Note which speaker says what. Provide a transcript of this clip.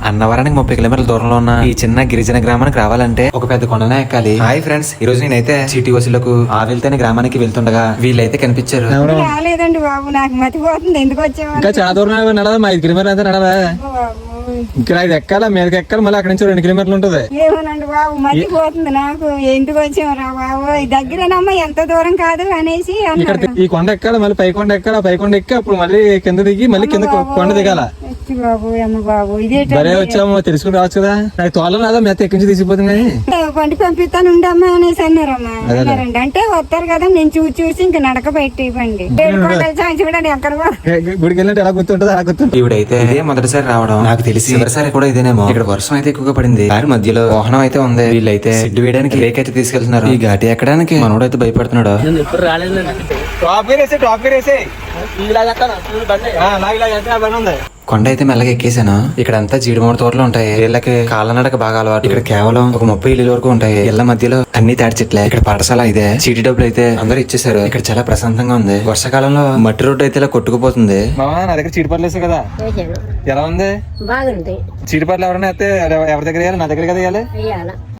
Speaker 1: అన్నవరానికి 30 కిలోమీటర్ల దూరంలో ఉన్న ఈ చిన్న గిరిజన గ్రామానికి రావాలంటే ఒక పెద్ద కొండనే ఎక్కాలి. హాయ్ ఫ్రెండ్స్, ఈ రోజు నేనైతే సిటీ బస్సులకు వెళ్తేనే గ్రామానికి వెళ్తుండగా వీళ్ళైతే కనిపించారు.
Speaker 2: రాలేదండి బాబు, నాకు మతిపోతుంది. ఎందుకు వచ్చేవాళ్ళు?
Speaker 3: ఇంకా చాలా దూరం నడదా, 5 కిలోమీటర్లు అయితే నడదా. ఇక్కడ 5 ఎక్కాలా, మీదకి ఎక్కాలి, మళ్ళీ అక్కడ నుంచి 2 కిలోమీటర్లు ఉంటది.
Speaker 2: ఏమోనండి బాబు, మతిపోతుంది నాకు. ఎందుకు వచ్చేవారా బాబు, దగ్గరేనమ్మా, ఎంత దూరం కాదు అనేసి
Speaker 3: ఇక్కడ
Speaker 2: అన్నారు.
Speaker 3: ఈ కొండ ఎక్కాలి, మళ్ళీ పై కొండ ఎక్కాలి, పై కొండ ఎక్కి అప్పుడు మళ్ళీ కింద దిగి మళ్ళీ కింద కొండ దిగాల.
Speaker 2: వచ్చి బాబు, అమ్మ బాబు, ఇదే
Speaker 3: బరే వచ్చాము, తెలుసుకుని రావచ్చు కదా. నాకు తోలం రాదా, మెత్త ఎక్కించి తీసిపోతుంది.
Speaker 2: పండి పంపిస్తాను ఉండమ్మా అనేసి అన్నారమ్మా. అన్నారండి, అంటే వస్తారు కదా, నేను చూసి ఇంకా నడక పెట్టి ఇవ్వండి. చూడండి ఎక్కడ
Speaker 3: గుడికి వెళ్ళినట్టు ఎలా గుర్తుంటుంది, అలా గుర్తుంటుంది.
Speaker 1: ఈవిడైతే ఇదే మొదటిసారి రావడం, నాకు తెలిసి చివరిసారి కూడా ఇదేనేమో. ఇక్కడ వర్షం అయితే ఎక్కువగా పడింది, దారి మధ్యలో వాహనం అయితే ఉంది. వీళ్ళైతే సిడ్డు వేయడానికి బ్రేక్ అయితే తీసుకెళ్తున్నారు. ఈ ఘాటి ఎక్కడానికి మనోడైతే భయపడుతున్నాడు. కొండ అయితే మెల్లగా ఎక్కేసాను. ఇక్కడ అంతా జీడిమూడి తోటలు ఉంటాయి. వీళ్ళకి కాళ్ళనడక బాగా అలవాటు. ఇక్కడ కేవలం ఒక 30 ఇళ్ళ వరకు ఉంటాయి. ఇళ్ల మధ్యలో అన్ని తాడి చెట్లే. ఇక్కడ పాఠశాల ఇదే. చీటి డబ్బులు అయితే అందరూ ఇచ్చేసారు. ఇక్కడ చాలా ప్రశాంతంగా ఉంది. వర్షాకాలంలో మట్టి రోడ్డు అయితే ఇలా కొట్టుకుపోతుంది.
Speaker 3: మామా, నా దగ్గర చీటిపట్లు వేసావు కదా, ఎలా ఉంది?
Speaker 2: బాగుంది.
Speaker 3: చీటిపట్లు ఎవరైనా అయితే ఎవరి దగ్గర వేయాలి? నా దగ్గర కదా వేయాలి.